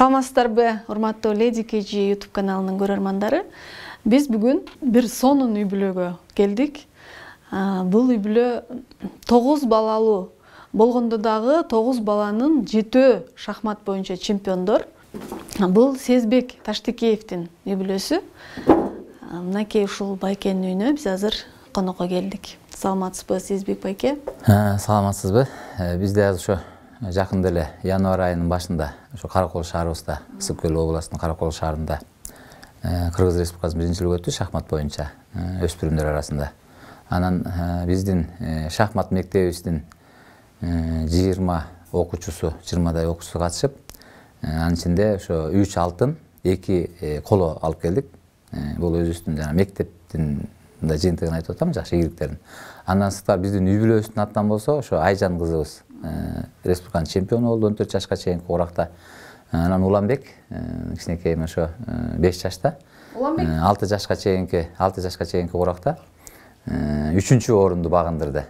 Саламатсыздарбы, урматтуу Lady KG YouTube каналынын көрөрмандары. Биз бүгүн бир сонун үй бүлөгө келдик. Бул үй бүлө 9 балалуу болгондо дагы 9 баланын 7 шахмат боюнча чемпиондор. Бул Сезбек Таштекеевдин үй бүлөсү. Мынакей ушул байкенин үйүнө биз азыр конокко келдик. Саламатсызбы, Сезбек байке? Саламатсызбы. Бизде азыр жакында эле январь айынын башында ошо Каракол шаарыбызда, Ысык Көл областынын Каракол шаарында Кыргыз Республикасынын биринчилиги өттү шахмат боюнча өспүрүмдөр арасында. Анан биздин шахмат мектебибиздин 20 окуучусу, 20дай окуучусу катышып, анын ичинде ошо 3 алтын, 2 коло алып келдик. Бул өзүбүздүн жана мектептин жыйынтыгын айтып атам, жакшы ийгиликтерин. Андан сырткары биздин үй бүлөбүздүн атынан болсо, ошо Айжан кызыбыз республиканын чемпиону болду 14 жашка чейинки уракта. Анан Уланбек кичинекей ошо 5 жашта. Уланбек 6 жашка чейинки уракта 3-чү орунду багындырды.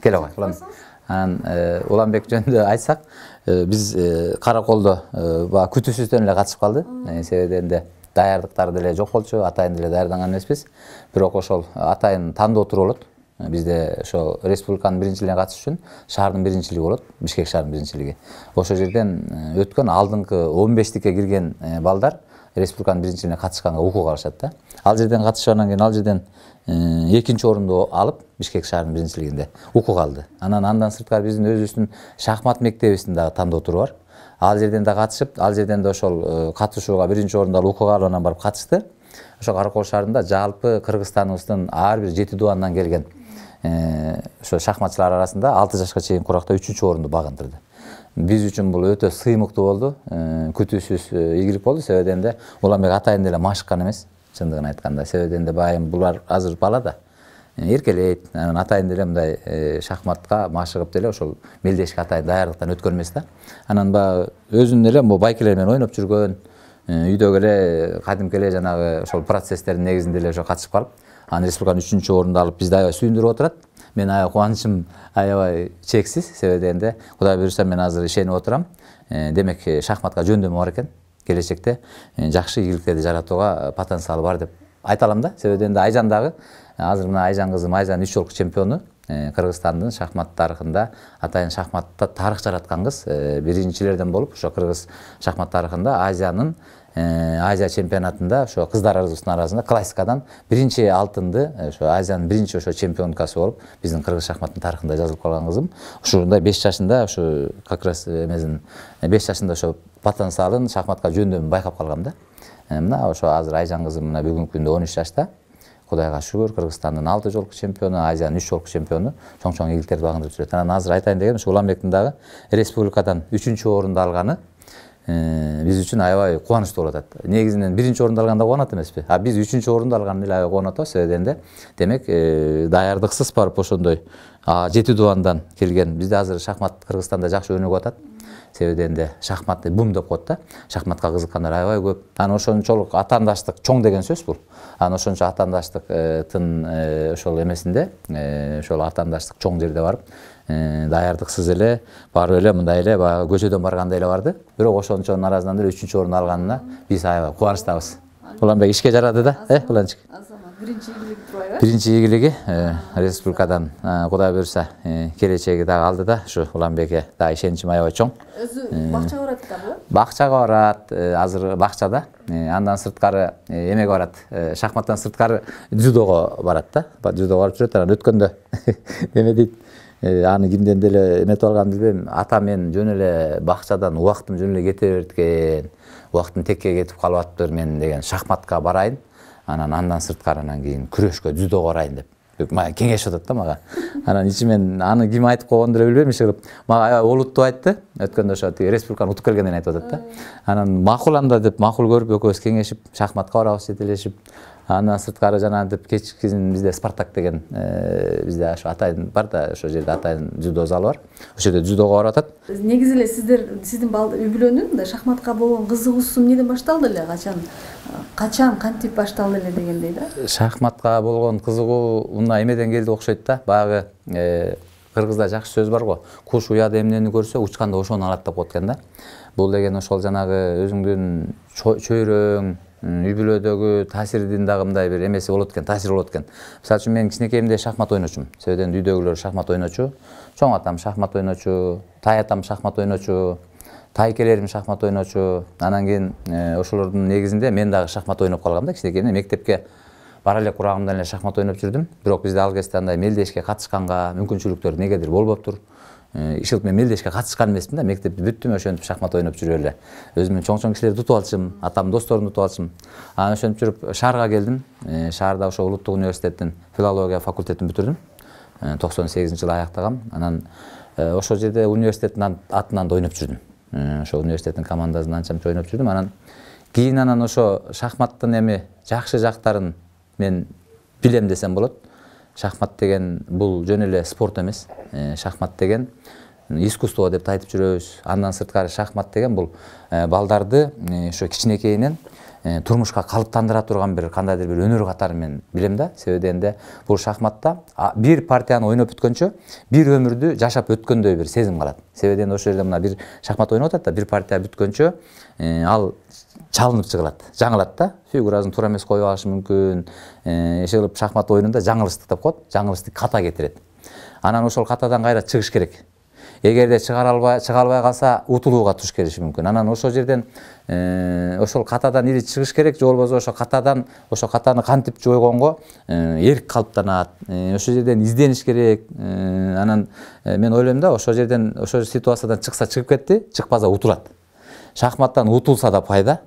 Келе кой, Уланбек. Анан Уланбек жөнүндө айтсак, биз Караколдо күтүүсүздөн эле катышып калды. Себебинде даярдыктар деле жок болчу, атайын деле даярданган эмеспиз. Бирок ошол атайын тандоо туруп болот. Бизде ошо республиканын биринчилигине катыш үчүн шаардын биринчилиги болот, Бишкек шаарынын биринчилиги. Ошол жерден өткөн алдыңкы 15-тикке кирген балдар республиканын биринчилигине катышканга укук алышат да. Ал жерден катышкандан кийин ал жерден 2-нчи орунду алып Бишкек шаарынын биринчилигинде укук алды. Андан сырткары биздин өзүбүздүн шахмат мектебибиздин дагы тандоо туру бар. Ал жерден да катышып, ал жерден да ошол катышууга 1-нчи орунду алып укук алып анан барып катышты. Ошо Каракол шаарында жалпы Кыргызстаныбыздын ар бир 7 дубандан келген ошо шахматчылар арасында 6 жашка чейинки уракта 3-чү орунду багындырды. Биз үчүн бул өтө сыймыктуу болду, күтүүсүз ийгилик болду. Себебинде Уланбек атайын деле машыккан эмес, чындыгын айтканда. Себебинде байым булар азыр бала да эркелейт, атайын деле мындай шахматка машыгып деле ошол мелдешке атайын даярдыктан өткөн эмес да. Анан баягы өзүнүн эле байкелер менен ойноп жүргөн, үйдөгү эле кадимки эле жанагы ошол процесстердин негизинде эле ошо катышып калып, анан республиканын 3-чү орунду алып бизди аябай сүйүндүрүп отурат. Мен аябай кубанычым аябай чексиз. Себебинде Кудай буйруса мен азыр ишенип отурам. Демек шахматка жөндөмү бар экен. Келечекте жакшы ийгиликтерди жаратууга потенциалы бар деп айта алам да. Себебинде Айжан дагы азыр мына Айжан кызым, Айжан 3 жолку чемпиону. Кыргызстандын шахмат тарыхында атайын шахматта тарых жараткан кыз, биринчилерден болуп, ошо кыргыз шахмат тарыхында Азия чемпионатында ошо кыздарыбыздын арасында классикадан 1-чи алтынды, ошо Азиянын 1-чи ошо чемпионкасы болуп, биздин кыргыз шахматтын тарыхында жазылып калган кызым. Ушундай 5 жашында ошо как раз 5 жашында ошо потенциалын шахматка жөндөмүн байкап калгам да. Мына ошо азыр Айжан кызым мына бүгүнкү күндө 13 жашта. Кудайга шүгүр, Кыргызстандын 6 жолку чемпиону, Азиянын 3 жолку чемпиону, чоң ийгиликтерди багындырып жүрөт. Анан азыр айтайын деген ошо Уланбектин дагы республикадан 3-чү орунду алганы биз үчүн аябай кубанычтуу болуп атат. Негизинен 1-чи орунду алганда кубанат эмеспи? А биз 3-чү орунду алганда эле аябай кубанат атабыз. Себебинде демек даярдыксыз барып ошондой 7 дубандан келген. Бизде азыр шахмат Кыргызстанда жакшы өнүгүп атат. Себебинде шахматты бум деп коет да. Шахматка кызыккандар аябай көп. Анан ошончолук атаандаштык чоң деген сөз бул. Анан ошончо атаандаштыктын ошол эмесинде, ошол атаандаштык чоң жерде барып, даярдыксыз эле барып эле мындай эле баягы көчөдөн баргандай эле барды. Бирок ошончонун арасынан эле 3-чү орунду алганына биз аябай кубанычтабыз. Уланбек ишке жарады да, Уланчик? Биринчи ийгилиги турбайбы? Биринчи ийгилиги республикадан Кудай буйруса келечеги дагы алды да. Ушу Уланбекке дагы ишеничим аябай чоң. Өзү бакчага барат да, бакчага барат, азыр бакчада. Андан сырткары эмеге барат, шахматтан сырткары дзюдого барат да. Дзюдого барып жүрөт, анан өткөндө эме дейт, аны кимден деле эметип алганын билбейм. Ата мен жөн эле бакчадан убактым жөн эле кете берет экен. Убактым текке кетип калып атыптыр мен деген шахматка барайын. Андан сырткары анан кийин күрөшкө, дзюдого барайын деп кеңешип атат да мага. Анан ичимен аны ким айтып койгондун эле билбейм, иши кылып мага аябай олуттуу айтты. Өткөндө ошо республиканы утуп келгенден айтып атат да. Анан макул анда деп макул көрүп экөөбүз кеңешип шахматка барабыз жетелешип. Андан сырткары жанагынтип кечкизин бизде Спартак деген бизде ошо атайын бар да, ошо жерде атайын дзюдо залы бар. Ошол жерде дзюдого барып атат. Негизи эле сиздин үй бүлөнүн мындай шахматка болгон кызыгуусу эмнеден башталды эле? Качан кантип башталды эле дегендей да? Шахматка болгон кызыгуу мына эмеден келди окшойт да. Баягы Кыргызда жакшы сөз бар го. Куш уяда эмнени көрсө, учканда ошону алат деп коет экен да. Бул деген ошол жанагы өзүңдүн чөйрөң, үй бүлөдөгү таасирдин дагы мындай бир эмеси болот экен, таасири болот экен. Мисалы үчүн мен кичинекейимде шахмат ойночумун. Себебен үйдөгүлөр шахмат ойночу, чоң атам шахмат ойночу, тай атам шахмат ойночу, тайкелерим шахмат ойночу. Анан кийин ошолордун негизинде мен дагы шахмат ойноп калгам да кичинекейимде. Мектепке бара эле курагымдан эле шахмат ойноп жүрдүм. Бирок бизде ал кезде андай мелдешке катышканга мүмкүнчүлүктөр негедир болбоптур. Ишилип мен мелдешке катышкан эмесмин да, мектепти бүттүм, ошентип шахмат ойноп жүрүп эле. Өзүмдүн чоң кишилерди утуп алчым, атамдын досторун утуп алчым. Анан ошентип жүрүп шаарга келдим. Шаарда ошо Улуттук университеттин филология факультетин бүтүрдүм. 98-жылы аяктагам. Анан ошол жерде университеттин атынан да ойноп жүрдүм. Ошо университеттин командасында анча-мынча ойноп жүрдүм. Анан кийин ошо шахматтын эми жакшы жактарын мен билем десем болот. Шахмат деген бул жөн эле спорт эмес. Шахмат деген искусство деп айтып жүрөбүз. Андан сырткары шахмат деген бул балдарды ошо кичинекейинен турмушка калыптандыра турган бир кандайдыр бир өнөр катары мен билем да. Себебенде бул шахматта бир партияны ойноп бүткөнчө бир өмүрдү жашап өткөндөй бир сезим калат. Себебен ошол жерде мына бир шахмат ойноп атат да, бир партия бүткөнчө ал чалынып чыгылат, жаңылат да. Фигурасын туура эмес коюп алышы мүмкүн. Ишилип шахмат оюнунда жаңылыштык деп коет. Жаңылыштык ката кетирет. Анан ошол катадан кайра чыгыш керек. Эгерде чыга албай калса утулууга туш келиши мүмкүн. Анан ошол жерден ошол катадан ири чыгыш керек, же болбосо ошо катаны кантип жойгонго эрк калыптанат. Ошол жерден издениш керек. Анан мен ойлойм да, ошол жерден ошол ситуациядан чыкса чыгып кетти, чыкпаса утулат. Шахматтан утулса да пайда,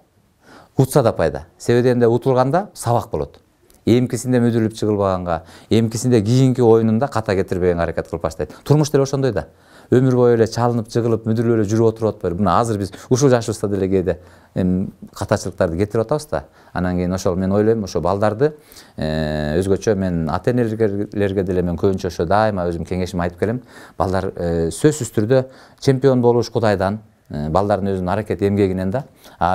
утса да пайда. Себебенде утулганда сабак болот. Эмкисинде мүдүрүлүп чыгылбаганга, эмкисинде кийинки оюнунда ката кетирбегенге аракет кылып баштайт. Турмуш деле ошондой да. Өмүр бою эле чалынып чыгылып, мүдүрүлүп эле жүрүп отуруп атпайбы. Мына азыр биз ушул жашыбызда деле кээде катачылыктарды кетирип атабыз да. Анан кийин ошол мен ойлойм, ошо балдарды өзгөчө мен ата энелерге деле мен көбүнчө ошо дайыма өзүм кеңешим айтып келем. Балдар сөзсүз түрдө чемпион болуш Кудайдан, балдардын өзүнүн аракет эмгегинен да.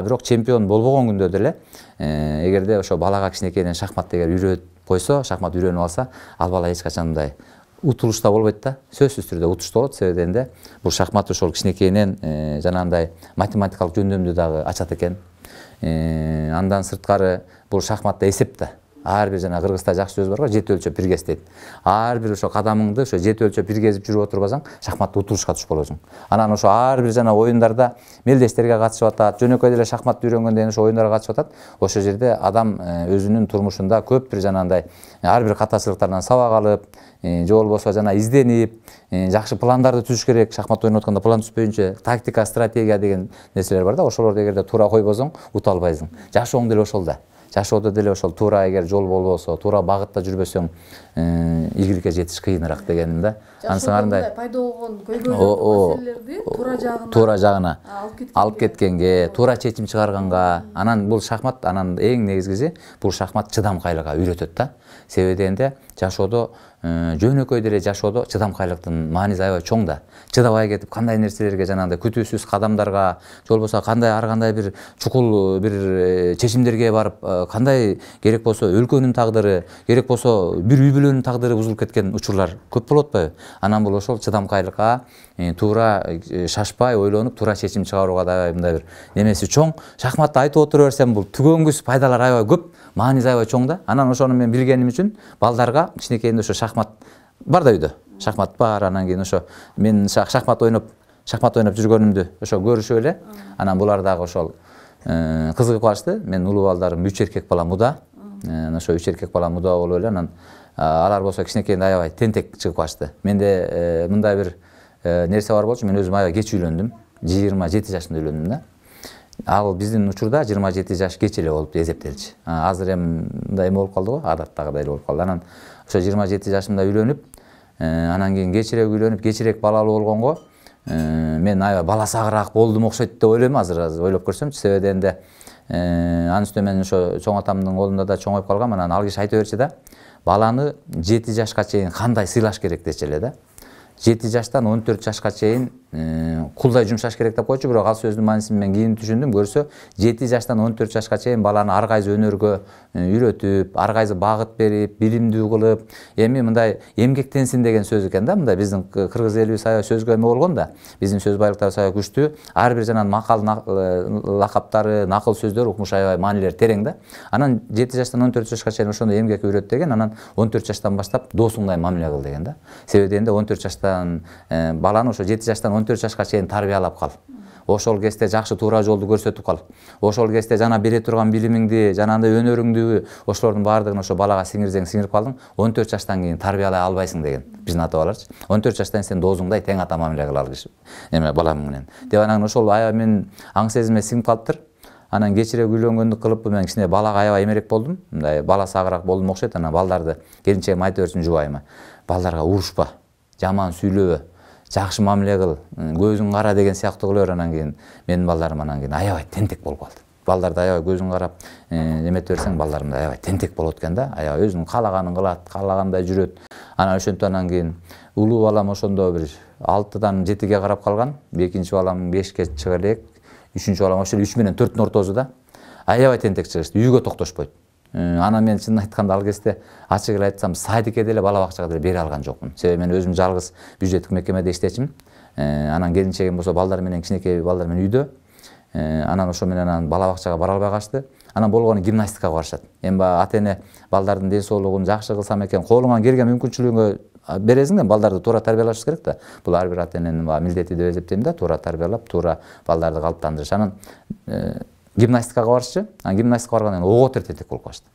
Бирок чемпион болбогон күндө деле эгерде ошо балага кичинекейинен шахмат деген үйрөтүп койсо, шахмат үйрөнүп алса, ал бала эч качан мындай утулушта болбойт да. Сөзсүз түрдө утушта болот. Себебенде бул шахмат ошол кичинекейинен жанагындай математикалык жөндөмдү дагы ачат экен. Андан сырткары бул шахматта эсеп да. Ар бир жана кыргызда жакшы сөз бар го, жети өлчөп бир кез дейт. Ар бир ошо кадамыңды ошо жети өлчөп бир кезип жүрүп отурбасаң, шахматта утулушка түшүп болосуң. Анан ошо ар бир жана оюндарда мелдештерге катышып атат, жөнөкөй деле шахмат үйрөнгөндөн ошо оюндарга катышып атат. Ошол жерде адам өзүнүн турмушунда көп бир жанагындай ар бир катачылыктардан сабак алып, же болбосо жана изденип, жакшы пландарды түзүш керек. Шахмат ойноп атканда план түзбөйүнчө тактика, стратегия деген нерселер бар да. Ошолорду эгерде туура койбосоң, ута албайсың. Жашооң деле ошол да. Жашоодо деле ошол туура эгер жол болбосо, туура багытта жүрбөсөң, ийгиликке жетиш кыйыныраак дегеним да. Ансыңарындай пайда болгон көйгөйлүү маселелерди туура жагына алып кеткенге, туура чечим чыгарганга, анан бул шахмат, анан эң негизгиси бул шахмат чыдамкайлыкка үйрөтөт да. Себебенде жашоодо жөнөкөй деле жашоодо чыдамкайлыктын мааниси аябай чоң да. Чыдабай кетип кандай нерселерге жанагындай күтүүсүз кадамдарга, же болбосо ар кандай бир чукул бир чечимдерге барып, кандай керек болсо өлкөнүн тагдыры, керек болсо бир үй бүлөнүн тагдыры бузулуп кеткен учурлар көп болуп атпайбы? Анан бул ошол чыдамкайлыкка, туура шашпай ойлонуп, туура чечим чыгарууга да мындай бир немеси чоң. Шахматты айтып отура берсем, бул түгөнгүс пайдалар аябай көп, мааниси аябай чоң да. Анан ошону мен билгеним үчүн балдарга кичинекейинде ошо шахмат бар да үйдө. Шахмат бар, анан кийин ошо мен шахмат ойноп жүргөнүмдү ошо көрүшүп эле. Анан булар дагы ошол кызыгып калышты. Мен улуу балдарым 3 эркек бала муда. Ошо 3 эркек бала муда болуп эле, анан алар болсо кичинекейинде аябай тентек чыгып калышты. Менде мындай бир нерсе бар болчу. Мен өзүм аябай кеч үйлөндүм. 27 жашында үйлөндүм да. Ал биздин учурда 27 жаш кеч эле болуп эсептелчү. Азыр эми мындай болуп калды го, адаттагыдай болуп калды. Анан ошо 27 жашымда үйлөнүп, анан кийин кечирээк үйлөнүп, кечирээк балалуу болгонго мен аябай баласы агыраак болдум окшойт деп ойлойм азыр ойлоп көрсөмчү. Себебенде анын үстүнө мен ошо чоң атамдын колунда да чоңоюп калгам. Анан ал киши айта берчү да, баланы 7 жашка чейин кандай сыйлаш керек дечи эле да. 7 жаштан 14 жашка чейин кулдай жумшаш керек деп койчу, бирок ал сөздүн маанисин мен кийин түшүндүм. Көрсө 7 жаштан 14 жашка чейин баланы ар кайсы өнөргө үйрөтүп, ар кайсы багыт берип, билимдүү кылып, эми мындай эмгектенсин деген сөз экен да. Мындай биздин кыргыз элибиз аябай сөзгө эме болгон да. Биздин сөз байлыктарыбыз аябай күчтүү. Ар бир жанагы макал лакаптары, накыл сөздөр укмуш аябай маанилери терең да. Анан 7 жаштан 14 жашка чейин ошондой эмгек үйрөт деген, анан 14 жаштан баштап досуңдай мамиле кыл деген да. Себеби дегенде 14 жаштан баланы ошо 7 жаштан 14 жашка чейин тарбиялап кал. Ошол кезде жакшы туура жолду көрсөтүп кал. Ошол кезде жана бере турган билимиңди, жанагындай өнөрүңдү, ошолордун баардыгын ошо балага сиңирсең сиңирип калдың, 14 жаштан кийин тарбиялай албайсың деген. Биздин ата бабаларчы. 14 жаштан сен досуңдай тең ата мамиле кыл ал киши. Эме балам менен. Деп анан ошол аябай мен аң сезиме сиңип калыптыр. Анан кечирээк үйлөнгөндүк кылып мен кичине балага аябай эмерек болдум. Мындай бала сагыраак болдум окшойт. Анан балдарды келинчегим айтып берсин жубайыма. Балдарга урушпа, жаман сүйлөбө, жакшы мамиле кыл, көзүң кара деген сыяктуу кыла бер. Анан кийин менин балдарым анан кийин аябай тентек болуп калды. Балдарды аябай көзүң карап эметип берсең, балдарым да аябай тентек болот экен да. Аябай өзүнүн каалаганын кылат, каалагандай жүрөт. Анан ошентип анан кийин улуу балам ошондо бир 6дан 7ге карап калган, экинчи балам 5ке чыга элек, үчүнчү балам ошол 3 менен 4-түн ортосунда аябай тентек чыгышты, үйгө токтошпойт. Анан мен чынын айтканда ал кезде ачык эле айтсам садикке деле бала бакчага деле бере алган жокмун. Себеби мен өзүм жалгыз бюджеттик мекемеде иштечимин. Анан келинчегим болсо балдар менен, кичинекей балдар менен үйдө. Анан ошо менен анан бала бакчага бара албай калышты. Анан болгону гимнастикага барышат. Эми ата эне балдардын ден соолугун жакшы кылсам экен, колуңан келген мүмкүнчүлүгүнгө бересиң да, балдарды туура тарбиялаш керек да. Бул ар бир ата эненин милдети деп эсептейм да, туура тарбиялап, туура балдарды калыптандырыш. Анан гимнастикага барышчы. Анан гимнастикага баргандан кийин ого тентек болуп калышты.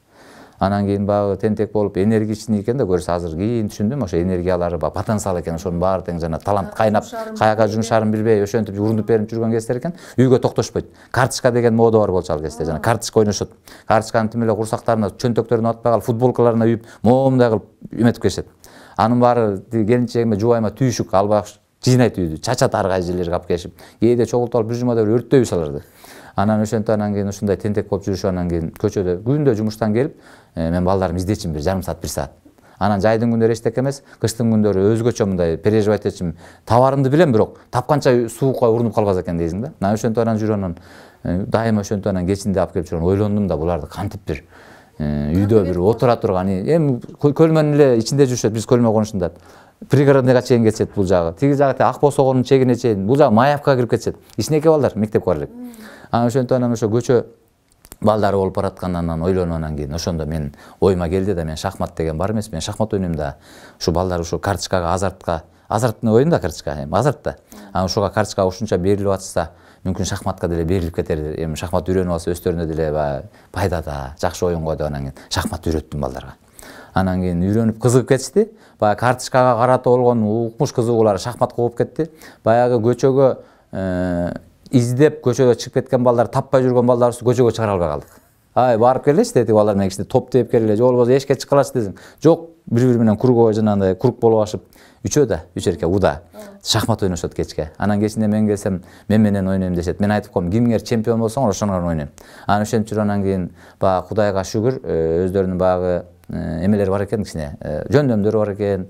Анан кийин багы тентек болуп энергичный экен да, көрсө азыр кийин түшүндүм, ошо энергиялары потенциал экен, ошонун баары тең жана талант кайнап, каяка жумшаарын билбей, ошентип урунуп берип жүргөн кездер экен. Үйгө токтошпойт. Карточка деген мода бар болчу ал кезде, жана карточка ойношот. Карточканын тим эле курсактарына, чөнтөктөрүнө атпай калып, футболкаларына үйүп, момундай кылып эметип келишет. Анын баары келинчегиме, жубайыма түйшүк албай жыйнайт үйдү, чачат ар кайсы жерлерге алып келишип, кээде чогултуп алып бир жумада бир өрттөй саларды. Анан ошентип анан кийин ушундай тентек болуп жүрүшүп, анан кийин көчөдө күндө жумуштан келип, мен балдарымды издечим бир жарым саат, 1 саат. Анан жайдын күндөрү эчтек эмес, кыштын күндөрү өзгөчө мындай переживать этчим. Табарымды билем, бирок тапканча суукка урунуп калбас экен дейсиң да. Анан ошентип анан жүрөм, анан дайыма ошентип анан кечинде алып келип жүрөм. Ойлондум да, буларды кантип бир үйдө бир отура турган, эми көлмөнүн эле ичинде жүрүшөт, биз көлмө конушунда. Пригородныйга чейин кетишет бул жагы. Тиги жагы ак босогонун чегине чейин, бул жагы Маевка кирип кетишет. Кичинекей балдар мектепке бара элек. Анан ошентип анан ошо көчө балдары болуп бараткандан анан ойлонуп, анан кийин ошондо мен оюма келди да, мен шахмат деген бар эмес, мен шахмат ойнойм да. Ушу балдар ушу карточкага, азартны ойын да, карточка, азарт да. Анан ушуга карточкага ушунча берилип атышса, мүмкүн шахматка деле берилип кетер. Эми шахмат үйрөнүп алса өздөрүнө деле пайда да, жакшы оюн го деп анан кийин шахмат үйрөттүм балдарга. Анан кийин үйрөнүп кызыгып кетишти. Баягы карточкага карата болгон укмуш кызыгуулары шахматка болуп кетти. Баягы көчөгө издеп көчөгө чыгып кеткен балдар, таппай жүргөн балдарыбызды көчөгө чыгара албай калдык. Барып келеличи деди балдар менен кичине топ тееп келеле, же болбосо эшикке чыккылачы десең. Жок, бири-бири менен круговой жанагындай круг болуп ашып, үч эркек уда шахмат ойношот кечке. Анан кечинде мен келсем, мен менен ойнойм дешет. Мен айтып коем, кимиңер чемпион болсоңор ошону ойнойм. Анан ошентип жүрүп анан кийин баягы Кудайга шүгүр, өздөрүнүн баягы эмелер бар экен, кичине жөндөмдөр бар экен,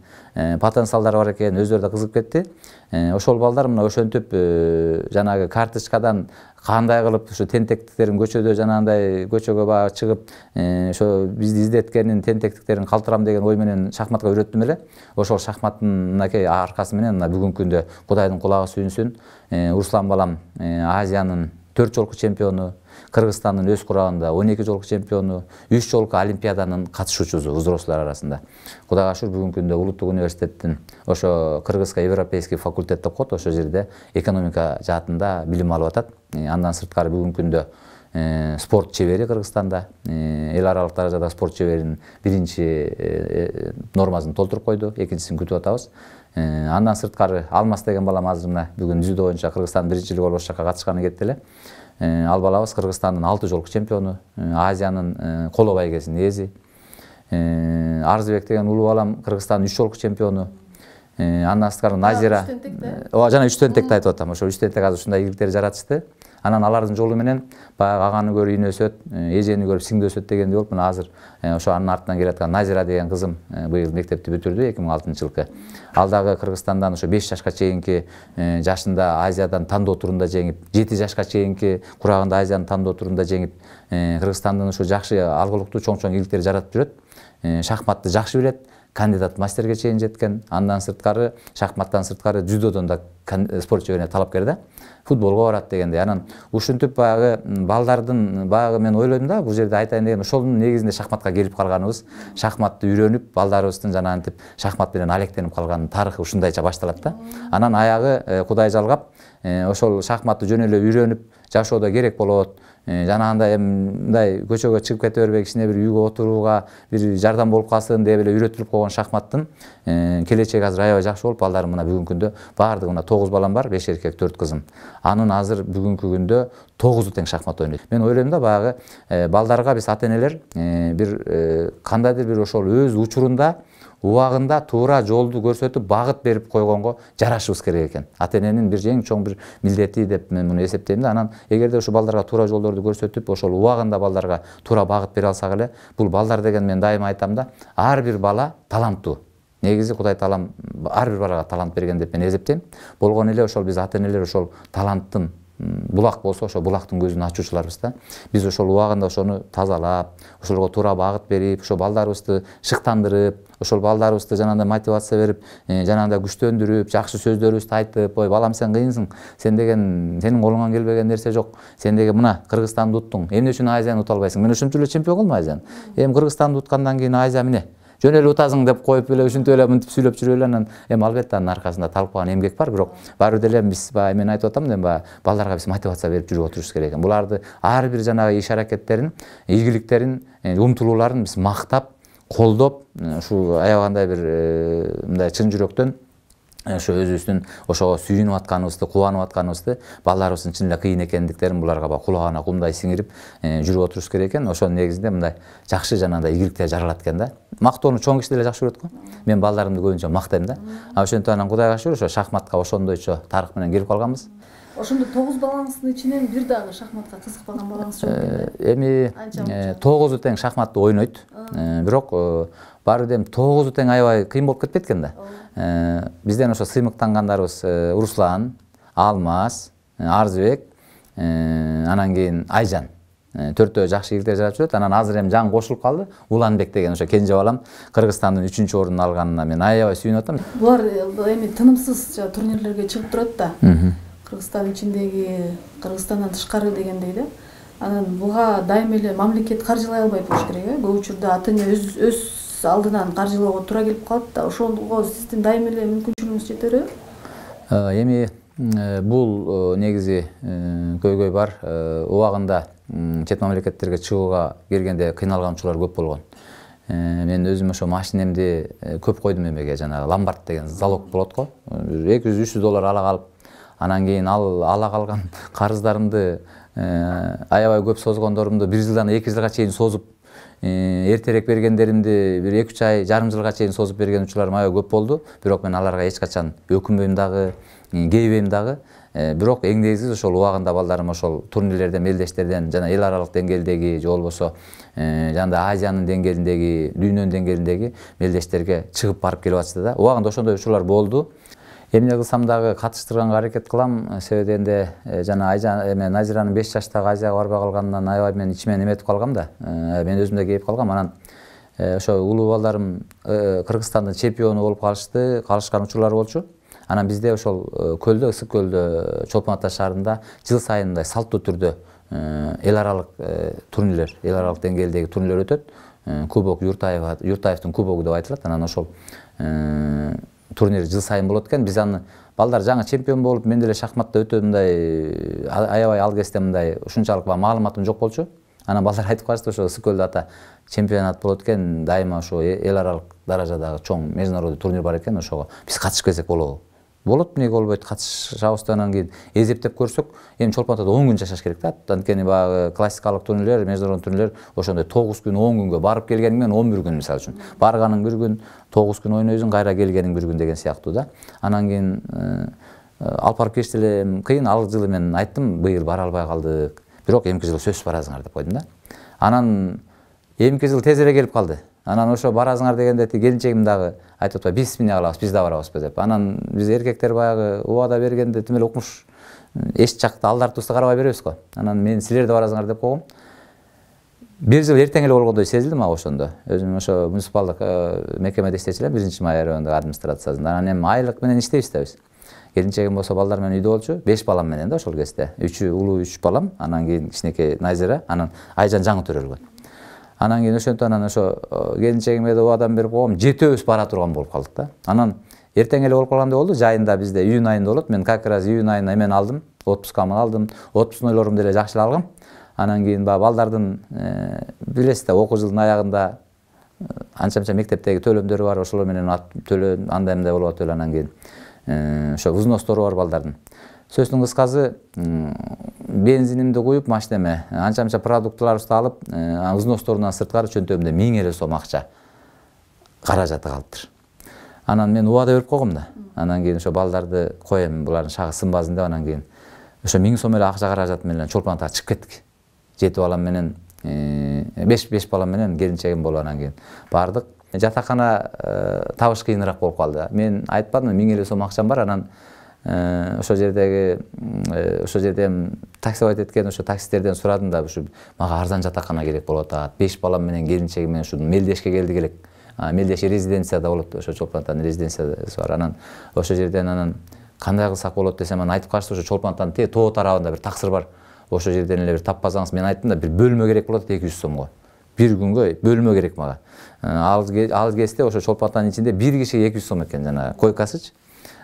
потенциалдар бар экен, өздөрү да кызыгып кетти. Ошол балдар мына ошентип жанагы карточкадан кандай кылып ушу тентектиктерин көчөдө жанагындай көчөгө баягы чыгып, ошо бизди издеткенин тентектиктерин калтырам деген ой менен шахматка үйрөттүм эле. Ошол шахматтын мынакей аркасы менен мына бүгүнкү күндө Кудайдын кулагы сүйүнсүн, Руслан балам Азиянын 4 жолку чемпиону, Кыргызстандын өз курагында 12 жолку чемпиону, 3 жолку олимпиаданын катышуучусу взрослар арасында. Кудайга шүгүр бүгүнкү күндө улуттук университеттин ошо кыргызско-европейский факультет деп коет, ошо жерде экономика жаатында билим алып атат. Андан сырткары бүгүнкү күндө спорт чебери Кыргызстанда, эл аралык даражада спорт чеберинин биринчи нормасын толтуруп койду, экинчисин күтүп атабыз. Андан сырткары Алмаз деген балам азыр мына бүгүн дзюдо боюнча Кыргызстандын биринчилиги болуп ошол жака катышканы кетти эле. Ал Кыргызстандын 6 жолку чемпиону, Азиянын коло байгесинин ээзи. Арзыбек деген улуу балам Кыргызстандын 3 жолку чемпиону. Андан сырткары Назира. Ооба, жана 3 тентекти айтып атам. Ошо 3 тентек азыр ушундай ийгиликтер жаратышты. Анан алардын жолу менен баягы аганы көрүп үйүнө өсөт, эжени көрүп сиңди өсөт дегендей болуп, мына азыр ошо анын артынан келаткан Назира деген кызым быйыл мектепти бүтүрдү 2006-жылкы. Ал дагы Кыргызстандан ошо 5 жашка чейинки жашында Азиядан тандоо турунда жеңип, 7 жашка чейинки курагында Азиянын тандоо турунда жеңип, Кыргызстандын ошо жакшы алгылыктуу чоң-чоң ийгиликтер жаратып жүрөт. Шахматты жакшы билет. Кандидат мастерге чейин жеткен. Андан сырткары, шахматтан сырткары дзюдодон да спортчу өбүнө талапкер да. Футболго барат дегенде. Анан ушинтип баягы балдардын баягы мен ойлойм да, бул жерде айтайын деген ошонун негизинде шахматка келип калганыбыз, шахматты үйрөнүп, балдарыбыздын жанагынтип шахмат менен алектенип калган тарыхы ушундайча башталат да. Анан аягы Кудай жалгап, ошол шахматты жөн эле үйрөнүп жашоодо керек болот. Жанагындай мындай көчөгө чыгып кете бербей, кичине бир үйгө отурууга бир жардам болуп калсын деп эле үйрөтүлүп койгон шахматтын келечеги азыр аябай жакшы болуп, балдарым мына бүгүнкү күндө баардыгы мына 9 балам бар, 5 эркек, 4 кызым. Анын азыр бүгүнкү күндө 9 тең шахмат ойнойт. Мен ойлойм да, баягы балдарга биз ата-энелер бир кандайдыр бир ошол өз учурунда убагында туура жолду көрсөтүп, багыт берип койгонго жарашыбыз керек экен. Ата-эненин бир эң чоң бир милдети деп мен муну эсептейм да. Анан эгерде ошо балдарга туура жолдорду көрсөтүп, ошол убагында балдарга туура багыт бере алсак эле, бул балдар деген мен дайыма айтам да, ар бир бала таланттуу. Негизи Кудай таалам ар бир балага талант берген деп мен эсептейм. Болгон эле ошол биз ата-энелер ошол таланттын булак болсо, ошо булактын көзүн ачуучуларбыз да. Биз ошол убагында ошону тазалап, ошолго туура багыт берип, ошо балдарыбызды шыктандырып, ошол балдарыбызды жанагындай мотивация берип, жанагындай күчтөндүрүп, жакшы сөздөрүбүздү айтып, ой балам сен кыйынсың, сен деген сенин колуңан келбеген нерсе жок, сен деген мына Кыргызстанды уттуң, эмне үчүн Азияны ута албайсың? Мен ошончо эле чемпион кылдым Азияны. Кыргызстанды уткандан кийин Азия эмне? Жөн эле утасың деп коюп эле ушинтип эле мынтип сүйлөп жүрүп эле, анан албетте анын аркасында талкууган эмгек бар, бирок баары бир деле биз мен айтып атам да, балдарга биз мотивация берип жүрүп отурушубуз керек экен. Буларды ар бир жанагы иш аракеттерин, ийгиликтерин, умтулууларын биз мактап, колдоп, ушу аябагандай бир мындай чын жүрөктөн ошо өзүбүздүн ошого сүйүнүп атканыбызды, кубанып атканыбызды, балдарыбыздын чын эле кыйын экендиктерин буларга кулагына кумдай сиңирип жүрүп отурушубуз керек экен. Ошонун негизинде мындай жакшы жанагындай ийгиликтер жаралат экен да. Мактоону чоң киши деле жакшы көрөт го. Мен балдарымды көбүнчө мактайм да. Ошентип анан Кудайга шүгүр ошо шахматка ошондойчо тарых менен келип калганбыз. Ошондо 9 балаңыздын ичинен бир дагы шахматка кызыкпаган балаңыз жок беле? Эми 9 тең шахматты ойнойт. Бирок баары бир 9 тең аябай кыйын болуп кетпейт экен да. Бизден ошо сыймыктангандарыбыз Руслан, Алмаз, Арзыбек, анан кийин Айжан. Төртөө жакшы ийгиликтер жаратып жүрөт. Анан азыр эми жаңы кошулуп калды Уланбек деген ошо кенже балам, Кыргызстандын 3-чү ордун алганына мен аябай сүйүнүп атам. Булар эми тынымсыз турнирлерге чыгып турат да. Кыргызстан ичиндеги, Кыргызстандан тышкары дегендей да. Анан буга дайыма эле мамлекет каржылай албай болуш керек, Көп учурда ата-эне өз алдынан каржылоого туура келип калат да. Ошого сиздин дайыма эле мүмкүнчүлүгүңүз жете береби? Эми бул негизи көйгөй бар. Убагында чет мамлекеттерге чыгууга келгенде кыйналган учурлар көп болгон. Мен өзүм ошо машинемди көп койдум эмеге, жанагы ломбард деген залог болот го. $200-300 ала калып, анан кийин ала калган карыздарымды аябай көп созгондорумду 1 жылдан 2 жылга чейин созуп, эртерээк бергендеримди бир 2-3 ай, жарым жылга чейин созуп берген учурларым аябай көп болду. Бирок мен аларга эч качан өкүнбөйм дагы, кейбейм дагы. Бирок эң негизгиси ошол убагында балдарым ошол турнирлерден, мелдештерден, жана эл аралык деңгээлдеги же болбосо жана Азиянын деңгээлиндеги, дүйнөнүн деңгээлиндеги мелдештерге чыгып барып келип атышты да. Убагында ошондой учурлар болду. Эмне кылсам дагы катыштырганга аракет кылам. Себеби дегенде жана Айжан Назиранын 5 жаштагы Азияга барбай калганынан аябай мен ичимен эметип калгам да. Мен өзүм да кейип калгам. Анан ошо улуу балдарым Кыргызстандын чемпиону болуп калышкан учурлар болчу. Анан бизде ошол көлдө, ысык көлдө, Чолпон Ата шаарында жыл сайын мындай салттуу түрдө эл аралык турнирлер, эл аралык деңгээлдеги турнирлер өтөт. Кубок Юртаевдин кубогу деп айтылат. Анан ошол турнир жыл сайын болот экен. Биз аны балдар жаңы чемпион болуп, мен деле шахматта өтө мындай аябай ал кезде мындай ушунчалык маалыматым жок болчу. Анан балдар айтып калышты, ошо ысык көлдө ата чемпионат болот экен, дайыма ошо эл аралык даражадагы чоң международный турнир бар экен, ошого биз катышып келсек болобу болот, эмнеге болбойт, катышабыз да анан кийин эзептеп көрсөк, эми чолпон атада 10 күн жашаш керек да. Анткени баягы классикалык турнирлер, международный турнирлер ошондой 9 күн, 10 күнгө барып келгениң менен 11 күн мисалы үчүн. Барганың 1 күн, 9 күн ойнойсуң, кайра келгениң 1 күн деген сыяктуу да. Анан кийин алып барып кетишти элем, кыйын. Ал жылы мен айттым, быйыл бара албай калдык. Бирок эмки жылы сөзсүз барасыңар деп койдум да. Анан эмки жыл тезирээк келип калды. Анан ошо барасыңар дегенде келинчегим дагы айтып атпайбы, биз эмне кылабыз, биз да барабызбы деп. Анан биз эркектер баягы убада бергенде тим эле укмуш эч жакта алдарыбызды карабай беребиз го. Анан мен силер да барасыңар деп койгом. 1 жыл эртең эле болгондой сезилди мага ошондо. Өзүм ошо муниципалдык мекемеде иштечү элем, 1-май райондук администрациясында. Анан эми айлык менен иштейбиз да биз. Келинчегим болсо балдар менен үйдө болчу, 5 балам менен да ошол кезде. 3 улуу 3 балам, анан кийин кичинекей Найзира, анан Айжан жаңы төрөлгөн. Анан кийин ошентип анан ошо келинчегиме да убадан берип койгом, 7 бара турган болуп калдык да. Анан эртең эле болуп калгандай болду. Жайында бизде июнь айында болот. Мен как раз июнь айына эмен алдым, отпускамды алдым. Отпускнойлорумду деле жакшы эле алгам. Анан кийин баягы балдардын билесиз да, окуу жылдын аягында анча-мынча мектептеги төлөмдөрү бар, ошолор менен төлөө андай мындай болуп атып эле. Анан кийин ошо взностору бар балдардын. Сөзүнүн кыскасы, бензинимди куюп, машинеме анча-мынча продуктыларыбызды алып, взносторунан сырткары чөнтөгүмдө 1000 эле сом акча каражаты калыптыр. Анан мен убада берип койгом да. Анан кийин ошо балдарды коем, булардын шагы сынбасын деп, анан кийин ошо 1000 сом эле акча каражаты менен чолпон атага чыгып кеттик. 7 балам менен, 5 балам менен келинчегим болуп анан кийин бардык. Жатакана табыш кыйыныраак болуп калды. Мен айтпадымбы, 1000 эле сом акчам бар, анан ошо жерде таксовать эткен ошо таксисттерден сурадым да, ушу мага арзан жатакана керек болуп атат. 5 балам менен келинчегим менен ушу Мелдешке келди келек. Мелдеш резиденцияда болот, ошо чолпон атанын резиденциясы бар. Анан ошо жерден анан кандай кылсак болот десем, анан айтып калышты, ошо чолпон атанын тоо тарабында бир таксыр бар. Ошо жерден эле бир таппасаңыз, мен айттым да, бир бөлмө керек болот 200 сомго. Bir күнгө бөлмө керек мага. Ал кезде ошо чолпон атанын ичинде бир кишиге 200 сом экен, жана койкасычы.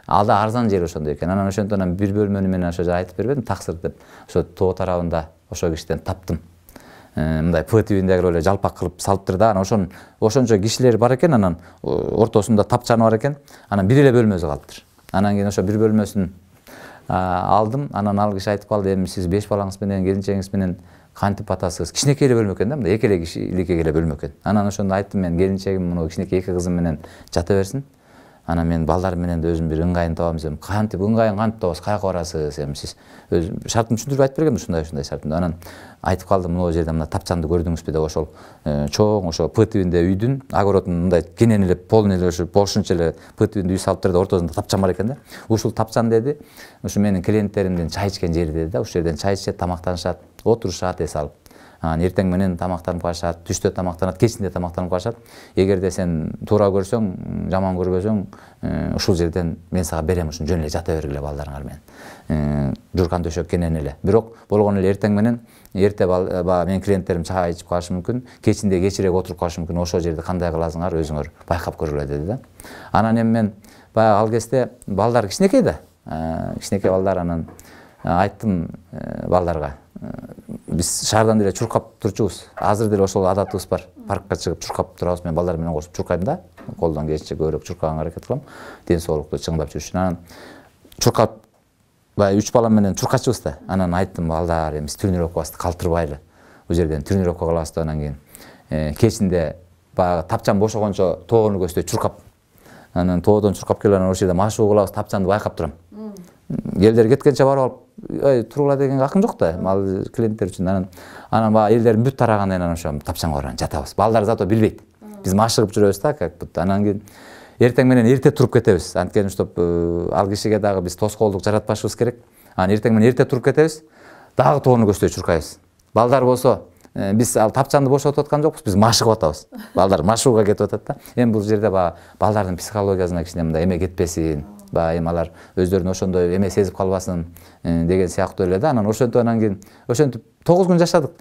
Алда арзан жер ошондой экен. Анан ошондон бир бөлмөнү мен ошо айтып бербедим, таксыр деп. Ошо тоо тарабында ошо кишиден таптым. Мындай П тибиндеги эле жалпак кылып салыптыр да. Анан ошончо кишилер бар экен, анан ортосунда тапчаны бар экен. Анан бир эле бөлмөсү калыптыр. Анан кийин ошо бир бөлмөсүн алдым. Анан ал киши айтып калды, эми сиз 5 балаңыз менен, келинчегиңиз менен кантип атасыз? Кичинекей эле бөлмө экен да, мындай 2 эле кишиликке эле бөлмө экен. Анан ошондо айттым, мен келинчегим муну кичинекей 2 кызым менен жата берсин. Анан мен балдарым менен да өзүм бир ыңгайын табам десем, кантип ыңгайын кантип табасыз, каяка барасыз, эми сиз өзүм шартымды түшүндүрүп айтып бергем, ушундай шартымды. Анан айтып калдым, могу жерде мына тапчанды көрдүңүзбү деп, ошол чоң ошо П тибинде үйдүн огородун мындай кенен эле полный эле ошо болушунча эле П тибинде үй салыптыр да, ортосунда тапчан бар экен да. Ушул тапчан деди, ушу менин клиенттеримдин чай ичкен жери деди да. Ушул жерден чай ичет, тамактанышат, отурушат, эс алып. Эртең менен тамактанып калышат, түштө тамактанат, кечинде тамактанып калышат. Эгерде сен туура көрсөң, жаман көрбөсөң, ушул жерден мен сага берем, ушун жөн эле жата бергиле балдарыңар менен. Журкан төшөк кенен эле. Бирок болгон эле эртең менен, эрте менин клиенттерим чай ичип калышы мүмкүн, кечинде кечирээк отуруп калышы мүмкүн. Ошол жерде кандай кыласыңар өзүңөр байкап көргүлө деди да. Анан эми мен баягы ал кезде балдар кичинекей да. Кичинекей балдар, анан айттым балдарга, биз шаардан деле чуркап турчубуз. Азыр деле ошол адатыбыз бар. Паркка чыгып чуркап турабыз. Мен балдар менен кошуп чуркайм да. Колдон келишинче көбүрөөк чуркаганга аракет кылам. Ден соолукту чыңдап жүрүш үчүн. Анан чуркап баягы 3 балам менен чуркачыбыз да. Анан айттым, балдар, эми тренировкабызды калтырбайлы. Бул жерден тренировка кылабыз да. Анан кийин кечинде баягы тапчан бошогончо тоону көздөй чуркап, анан тоодон чуркап келип, анан ошол жерде машуу кылабыз, тапчанды байкап турам. Элдер кеткенче барып алып, тургула деген акын жок да, ал клиенттер үчүн. Анан баягы элдердин бүт тарагандан кийин ошо тапчанга барып жатабыз. Балдар зато билбейт. Биз машыгып жүрөбүз да, как будто. Анан кийин эртең менен эрте туруп кетебиз. Анткени чтоб ал кишиге дагы биз тоскоолдук жаратпашыбыз керек. Анан эртең менен эрте туруп кетебиз. Дагы тоону көздөй чуркайбыз. Балдар болсо, биз ал тапчанды бошотуп аткан жокпуз, биз машыгып атабыз. Балдар машууга кетип атат да. Эми бул жерде баягы балдардын психологиясына кичине мындай эме кетпесин, баягы эми алар өздөрүн ошондой эме сезип калбасын деген сыяктуу эле да. Анан ошентип анан кийин ошентип 9 күн жашадык.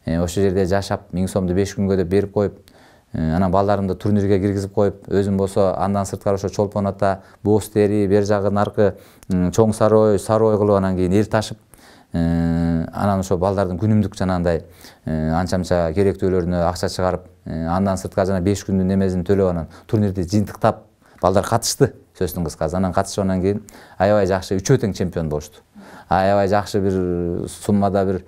Ошол жерде жашап 1000 сомду 5 күнгө деп берип коюп, анан балдарымды турнирге киргизип коюп, өзүм болсо андан сырткары ошо чолпон ата, боз тери, бер жагы наркы чоң сарой кылып, анан кийин эл ташып, анан ошо балдардын күнүмдүк жанагындай анча-мынча керектүүлөрүнө акча чыгарып, андан сырткары жана 5 күндүн эмесин төлөп, анан турнирди жыйынтыктап, балдар катышты сөзсүз кыскасы. Анан катышкандан кийин аябай жакшы үчөө тең чемпион болушту. Аябай жакшы бир суммада бир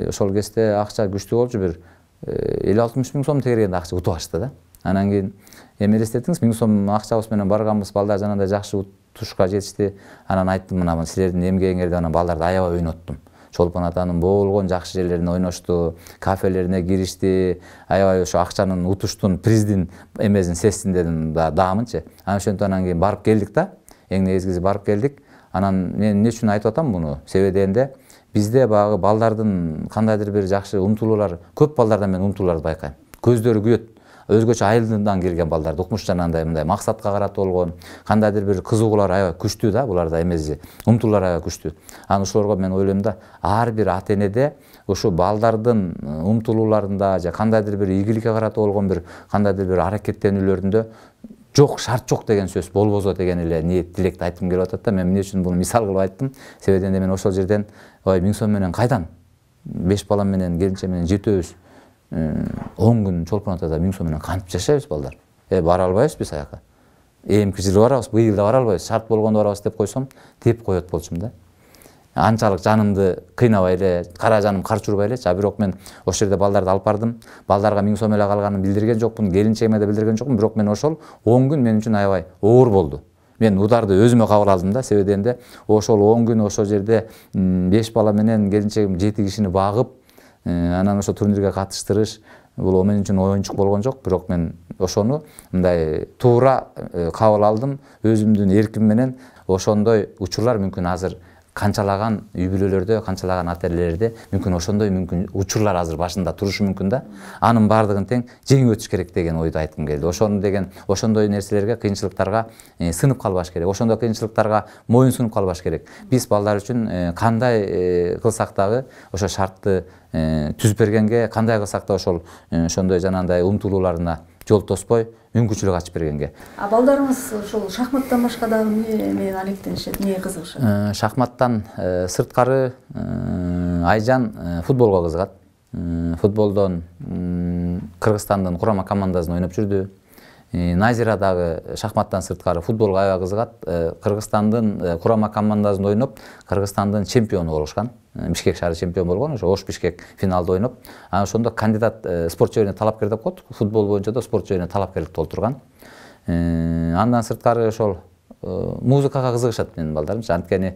ошол кезде акча күчтүү болчу, бир 50-60 миң сом тегерегенде акча утуп алышты да. Анан кийин эми элестетиңиз, 1000 сом акчабыз менен барганбыз, балдар жанагындай жакшы утушка жетишти. Анан айттым, мына силердин эмгегиңерди анан балдарды аябай ойноттум. Чолпон атанын болгон жакшы жерлерине ойношту, кафелерине киришти, аябай ошо акчанын утуштун приздин эмесин сессин дедим даамынчы. Анан ошентип анан кийин барып келдик да, эң негизгиси барып келдик. Анан мен эмне үчүн айтып атам муну? Себеби дегенде бизде багы балдардын кандайдыр бир жакшы умтулуулар, көп балдардан мен умтулууларды байкайм. Көздөрү күйөт. Өзгөчө айылдан келген балдар, укмуш жанагындай мындай максатка каратып болгон, кандайдыр бир кызыгуулар аябай күчтүү да, буларда эмеси, умтулуулар аябай күчтүү. Анан ошолорго мен ойлойм да, ар бир ата-энеде ушу балдардын умтулууларында же кандайдыр бир ийгиликке каратып болгон бир кандайдыр бир аракеттенүүлөрүндө жок, шарт жок деген сөз болбосо деген эле ниет, тилекти айткым келип атат да. Мен эмне үчүн буну мисал кылып айттым? Себеби мен ошол жерден, ой, 1000 сом менен кайдан? 5 балам менен, келинче менен жетөөбүз. 10 күн Чолпон атада 1000 сом менен кантип жашайбыз балдар? Бара албайбыз биз аяка. Эмки жылы барабыз, быйыл да бара албайбыз. Шарт болгондо барабыз деп койсом, деп коет болчумун да. Анчалык жанымды кыйнабай эле, кара жаным карчы урбай элечи. Бирок мен ошол жерде балдарды алып бардым. Балдарга 1000 сом эле калганын билдирген жокмун, келинчегиме да билдирген жокмун. Бирок мен ошол 10 күн мен үчүн аябай оор болду. Мен ударды өзүмө кабыл алдым да, себеби дегенде ошол 10 күн ошол жерде 5 бала менен келинчегим 7 кишини багып, анан ошо турнирге катыштырыш, бул мен үчүн оюнчук болгон жок. Бирок мен ошону мындай туура кабыл алдым, өзүмдүн эрким менен. Ошондой учурлар мүмкүн азыр канчалаган үй бүлөлөрдө, канчалаган ата-энелерде мүмкүн ошондой мүмкүн учурлар азыр башында турушу мүмкүн да. Анын бардыгын тең жеңип өтүш керек деген ойду айткым келди. Ошону деген, ошондой нерселерге, кыйынчылыктарга сынып калбаш керек. Ошондой кыйынчылыктарга моюн сунуп калбаш керек. Биз балдар үчүн кандай кылсак дагы ошо шартты түзүп бергенге, кандай кылсак да ошондой жанагындай умтулууларына жол тоспой мүмкүнчүлүк ачып бергенге. Балдарыңыз ошол шахматтан башка дагы эмне менен алектенишет, эмнеге кызыгышат? Шахматтан сырткары Айжан футболго кызыгат. Футболдон Кыргызстандын курама командасында ойноп жүрдү. Назира дагы шахматтан сырткары футболго аябай кызыгат. Кыргызстандын курама командасында ойноп, Кыргызстандын чемпиону болушкан. Бишкек шаары чемпион болгон, ошо Ош Бишкек финалда ойноп. Анан ошондо кандидат спорт жөнүнө талапкер деп коет. Футбол боюнча да спорт жөнүнө талапкерлик толтурган. Андан сырткары ошол музыкага кызыгышат менин балдарым. Анткени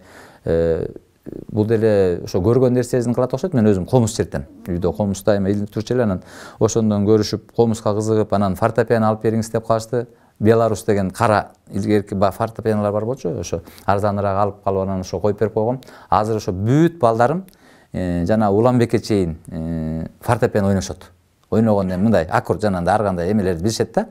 бул деле ошо көргөн нерсесин кылат окшойт. Мен өзүм комуз чертем. Үйдө комузда эме илинип турчу эле, анан ошондон көрүшүп, комузга кызыгып, анан фортепиано алып бериңиз деп калышты. Беларус деген кара илгерки фортепианолор бар болчу, ошо арзаныраак алып калып анан ошо коюп берип койгом. Азыр ошо бүт балдарым жана Уланбекке чейин фортепиано ойношот. Ойногондо мындай аккорд жанагындай ар кандай эмелерди билишет да.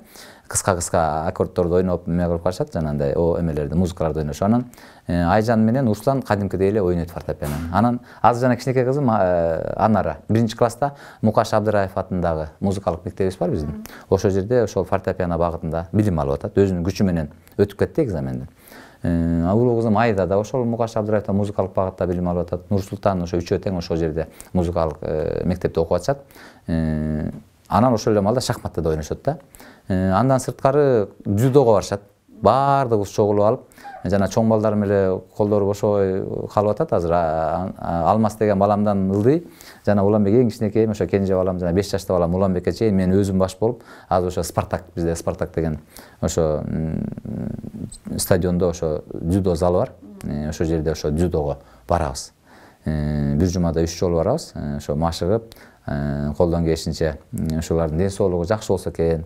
Кыска аккордторду ойноп эме кылып калышат, жанагындай эмелерди, музыкаларды ойношот. Анан Айжан менен Руслан кадимкидей эле ойнойт фортепиано. Анан азыр жана кичинекей кызым Анара 1-класста Мукаш Абдыраев атындагы музыкалык мектебибиз бар биздин. Ошол жерде ошол фортепиано багытында билим алып атат. Өзүнүн күчү менен өтүп кетти экзаменден. Улуу кызым Айда да ошол Мукаш Абдыраевда музыкалык багытта билим алып атат. Нурсултан ошо үчөө тең ошол жерде музыкалык мектепте окуп атышат. Анан ошол эле маалда шахматта да ойношот да. Андан сырткары дзюдого барышат. Баардыгыбыз чогулуп алып, жана чоң балдарым эле колдору бошобой калып атат. Азыр Алмаз деген баламдан ылдый, жана Уланбек эң кичинекей, ошо кенже балам, жана 5 жашта балам Уланбекке чейин мен өзүм баш болуп, азыр ошо Спартак, бизде Спартак деген ошо стадиондо ошо дзюдо залы бар. Ошол жерде ошо дзюдого барабыз. Бир жумада 3 жолу барабыз. Ошо машыгып, колдон келишинче ошолордун ден соолугу жакшы болсо экен,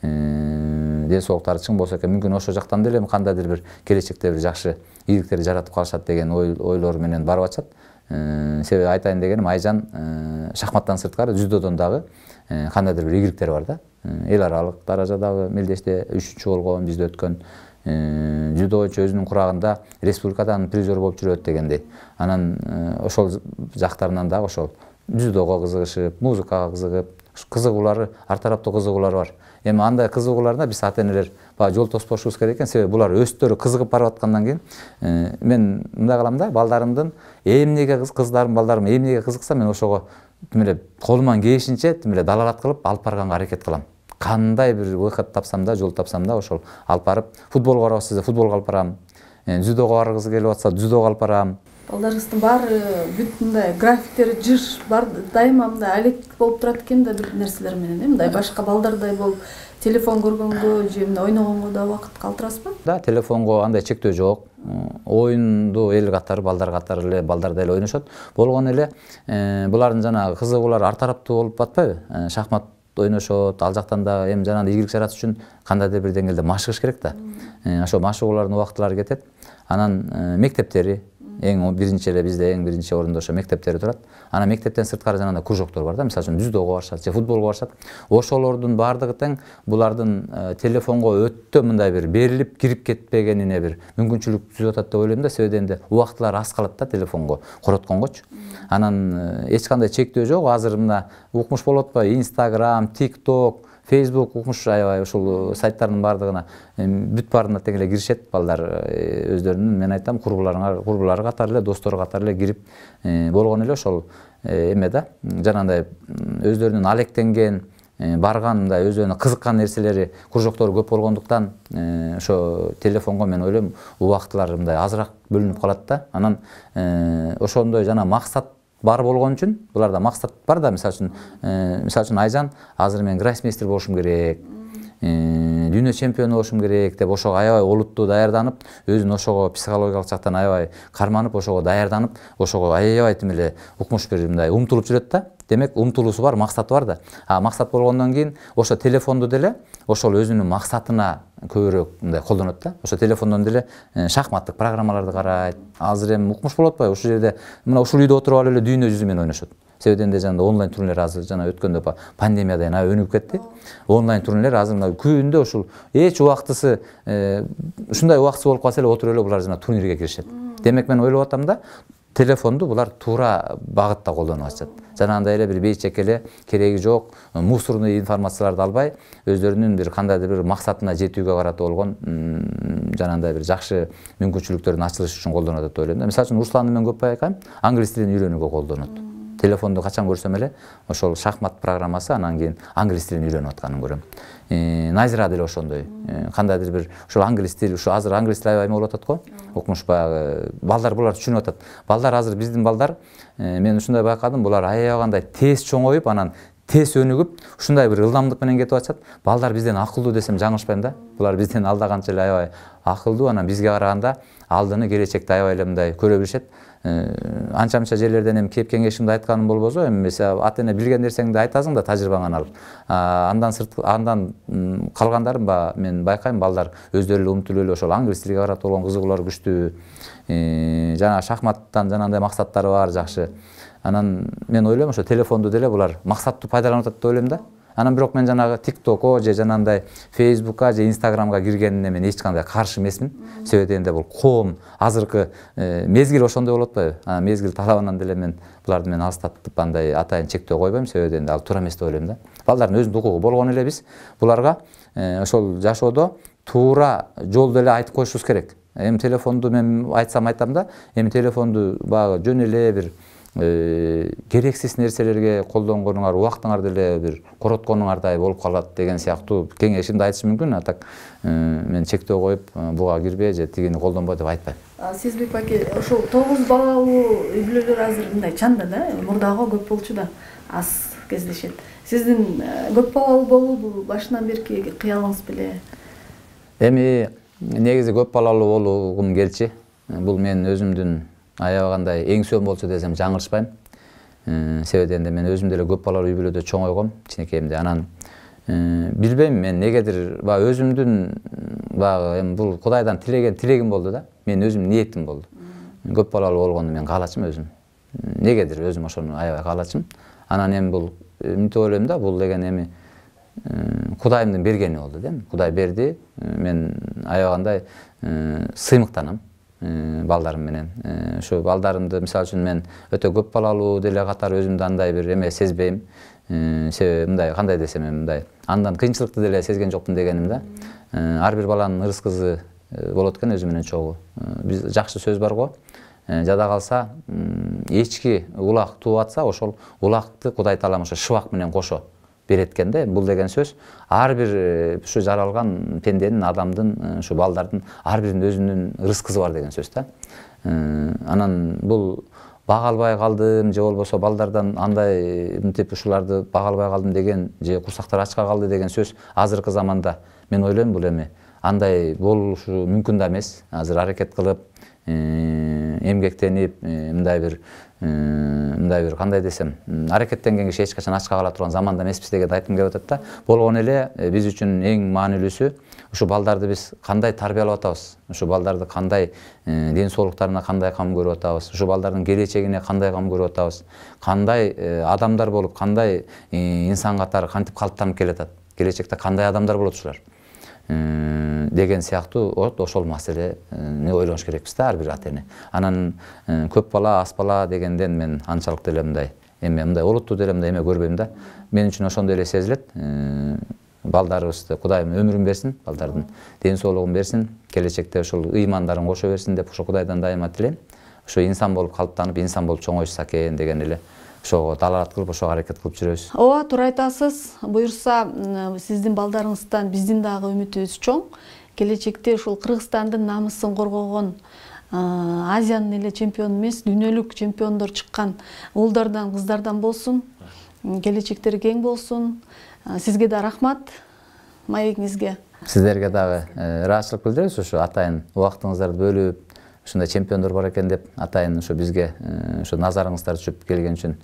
ден соолуктары чың болсо экен, мүмкүн ошол жактан деле кандайдыр бир келечекте бир жакшы ийгиликтерди жаратып калышат деген ойлор менен барып атышат. Себеби айтайын дегеним, Айжан шахматтан сырткары дзюдодон дагы кандайдыр бир ийгиликтери бар да. Эл аралык даражадагы мелдеште 3-чү болгон, бизде өткөн дзюдо боюнча өзүнүн курагында республикадан призер болуп жүрөт дегендей. Анан ошол жактарынан дагы ошол дзюдого кызыгышып, музыкага кызыгып, кызыгуулары, ар тараптуу кызыгуулар бар. Эми андай кызыгууларына биз ата-энелер жол тоспошубуз керек экен. Себеби булар өздөрү кызыгып барып аткандан кийин мен мындай кылам да, балдарымдын эмнеге кыздарым, балдарым эмнеге кызыкса, мен ошого тим эле колуман келишинче тим эле далалат кылып алып барганга аракет кылам. кандай бир выход тапсам да, жол тапсам да, ошол алып барып, футболго барабыз десе футболго алып барам. Дзюдого баргысы келип атса, дзюдого алып барам. Балдарыңыздын баары бүт мындай графиктери жыш бар, дайыма мындай алек болуп турат экен да бир нерселер менен, мындай башка балдардай болуп телефон көргөнгө же мындай ойногонго да убакыт калтырасызбы? Да, телефонго андай чектөө жок. Оюнду эл катары, балдар катары эле, балдар да эле ойношот. Болгон эле булардын жанагы кызыгуулары ар тараптуу болуп атпайбы? Шахмат ойношот, ал жактан да эми жанагы ийгилик жаратыш үчүн кандайдыр бир деңгээлде машыгыш керек да. Ошо машыгуулардын убактылары кетет. Анан мектептери эң биринчи эле бизде эң биринчи орунда ошо мектептери турат. Анан мектептен сырткары жанагы кружоктор бар да, мисалы үчүн дзюдого барышат же футболго барышат. Ошолордун баардыгы тең булардын телефонго өтө мындай бир берилип кирип кетпегенине бир мүмкүнчүлүк түзүп атат деп ойлойм да, себеби дегенде убактылары аз калат да телефонго коротконгочу. Анан эч кандай чектөө жок. Азыр мына укмуш болуп атпайбы? Instagram, TikTok, Facebook укмуш аябай ушул сайттардын баардыгына бүт баарына тең эле киришет балдар өздөрүнүн, мен айтам, курбулары катары эле, достору катары эле кирип болгон эле ошол эме да, жанагындай өздөрүнүн алектенген, барган, мындай өздөрүнө кызыккан нерселери, кружоктору көп болгондуктан ошо телефонго мен ойлойм убактылары мындай азыраак бөлүнүп калат да. Анан ошондой жана максат бар болгон үчүн, буларда максат бар да, мисалы үчүн Айжан азыр мен гроссмейстер болушум керек, дүйнө чемпиону болушум керек деп ошого аябай олуттуу даярданып, өзүн ошого психологиялык жактан аябай карманып, ошого даярданып, ошого аябай тим эле укмуш бир мындай умтулуп жүрөт да. Демек, умтулуусу бар, максаты бар да. Максат болгондон кийин ошо телефонду деле ошол өзүнүн максатына көбүрөөк мындай колдонот да. Ошо телефондон деле шахматтык программаларды карайт. Азыр эми укмуш болуп атпайбы? Ушул жерде мына ушул үйдө отуруп алып эле дүйнө жүзү менен ойношот. Себеби дегенде жанагы онлайн турнирлер азыр жана өткөндө пандемиядан өнүгүп кетти. Онлайн турнирлер азыр мына күндө ушул эч убактысы ушундай убактысы болуп калса эле отуруп эле булар жана турнирге киришет. Демек, мен ойлоп атам да, телефонду булар туура багытта колдонуп атышат. Жанагындай эле бир бейчек эле кереги жок, мусорный информацияларды албай, өздөрүнүн бир кандайдыр бир максатына жетүүгө карата болгон жанагындай бир жакшы мүмкүнчүлүктөрдүн ачылышы үчүн колдонот деп ойлойм да. Мисалы үчүн Русланды мен көп байкайм, англис тилин үйрөнүүгө колдонот. Телефонду качан көрсөм эле ошол шахмат программасы, анан кийин англис тилин үйрөнүп атканын көрөм. Назира деле ошондой. Кандайдыр бир ошол англис тил, ушу азыр англис тил аябай болуп атат го. Укмуш баягы балдар буларды түшүнүп атат. Балдар азыр биздин балдар, мен ушундай байкадым, булар аябагандай тез чоңоюп, анан тез өнүгүп, ушундай бир ылдамдык менен кетип атышат. Балдар бизден акылдуу десем жаңылышпайм да. Булар бизден алда канча эле аябай акылдуу, анан бизге караганда алдыны, келечекти аябай эле мындай көрө билишет. Анча-мынча жерлерден эми кеп кеңешимди айтканым болбосо, эми ата эне билген нерсеңди айтасың да тажрыйбаңан алып. Андан калгандарын мен байкайм, балдар өздөрү эле умтулуп эле ошол англис тилге карата болгон кызыгуулары күчтүү. Жана шахматтан жанагындай максаттары бар, жакшы. Анан мен ойлойм ошо телефонду деле булар максаттуу пайдаланып атат деп ойлойм да. Анан бирок мен жанагы TikTok'о же жанагындай Facebook'ка же Instagram'га киргенине мен эч кандай каршы эмесмин. Себеби дегенде бул коом азыркы мезгил ошондой болуп атпайбы? Мезгил талабынан деле мен буларды алыстатып андай атайын чектөө койбойм, себеби дегенде ал туура эмес деп ойлойм да. Балдардын өзүнүн укугу болгон эле биз буларга ошол жашоодо туура жолду эле айтып коюшубуз керек. Эми телефонду мен айтсам айтам да, эми телефонду баягы жөн эле бир керексиз нерселерге колдонгонуңар, убактыңарды эле бир коротконуңардай болуп калат деген сыяктуу кеңешимди айтышым мүмкүн. Атак мен чектөө коюп, буга кирбе же тигини колдонбо деп айтпайм. Сезбек байке, ошол 9 балалуу үй-бүлөлөр азыр мындай чанда да, мурдагы көп болчу да, аз кездешет. Сиздин көп балалуу болуу башынан берки кыялыңыз беле? Эми негизи көп балалуу болгум келчи. Бул мен өзүмдүн аябагандай эңсөм болчу десем жаңылышпайм. Себеби дегенде мен өзүм деле көп балалуу үй-бүлөдө чоңойгом, кичинекейимде. Анан билбейм, мен негедир өзүмдүн эми бул Кудайдан тилеген тилегим болду да. Мен өзүм ниетим болду. Көп балалуу болгонду мен каалачым өзүм. Негедир өзүм ошону аябай каалачым. Анан эми бул мынтип ойлойм да, бул деген эми Кудайымдын бергени болду да. Кудай берди. Мен аябагандай сыймыктанам балдарым менен. Ошо балдарымды мисалы үчүн мен өтө көп балалуу деле катары өзүмдү андай бир эме сезбейм. Себеби мындай, кандай десем эми мындай, андан кыйынчылыкты деле сезген жокмун дегеним да. Ар бир баланын ырыскызы болот экен өзү менен чогуу. Биз жакшы сөз бар го. Жада калса эчки улак тууп атса, ошол улакты Кудай таалам ошо шыбак менен кошо берет экен да. Бул деген сөз ар бир ушу жаралган пенденин, адамдын, ушу балдардын ар биринин өзүнүн рызкысы бар деген сөз да. Анан бул бага албай калдым же болбосо балдардан андай мынтип ушуларды бага албай калдым деген же курсактар ачка калды деген сөз азыркы заманда мен ойлойм бул эми андай болушу мүмкүн да эмес. Азыр аракет кылып, эмгектенип, мындай бир кандай десем, аракеттенген киши эч качан ачка кала турган заманда эмеспиз дегенди айткым келип атат да. Болгон эле биз үчүн эң маанилүүсү ушу балдарды биз кандай тарбиялап атабыз, ушу балдарды кандай ден соолуктарына кандай кам көрүп атабыз, ушу балдардын келечегине кандай кам көрүп атабыз, кандай адамдар болуп, кандай инсан катары кантип калыптанып келатат, келечекте кандай адамдар болот ушулар деген сыяктуу ошол маселени ойлонуш керекпиз да ар бир ата эне. Анан көп бала, аз бала дегенден мен анчалык деле мындай олуттуу деле мындай эме көрбөйм да. Мен үчүн ошондой эле сезилет. Балдарыбызды Кудайым өмүрүн берсин, балдардын ден соолугун берсин, келечекте ошол ыймандарын кошо берсин деп ошо Кудайдан дайыма тилейм. Ошо инсан болуп калыптанып, инсан болуп чоңоюшса экен деген эле ошого талаат кылып, ошого аракет кылып жүрөбүз. Ооба, туура айтасыз. Буюрса, сиздин балдарыңыздан биздин дагы үмүтүбүз чоң. Келечекте ушул Кыргызстандын намысын коргогон, Азиянын эле чемпиону эмес, дүйнөлүк чемпиондор чыккан уулдардан, кыздардан болсун. Келечектери кең болсун. Сизге да рахмат, маегиңизге. Сиздерге дагы ыраазычылык билдиребиз, ушу атайын убактыңыздарды бөлүп, ушундай чемпиондор бар экен деп атайын ушу бизге ушу назарыңыздар түшүп келген үчүн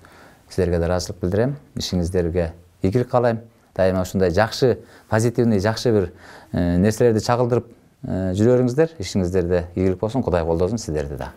сиздерге да ыраазычылык билдирем. Ишиңиздерге ийгилик каалайм. Дайыма ушундай жакшы, позитивный, жакшы бир нерселерди чагылдырып жүрө бериңиздер. Ишиңиздерде ийгилик болсун, Кудай колдосун сиздерди да.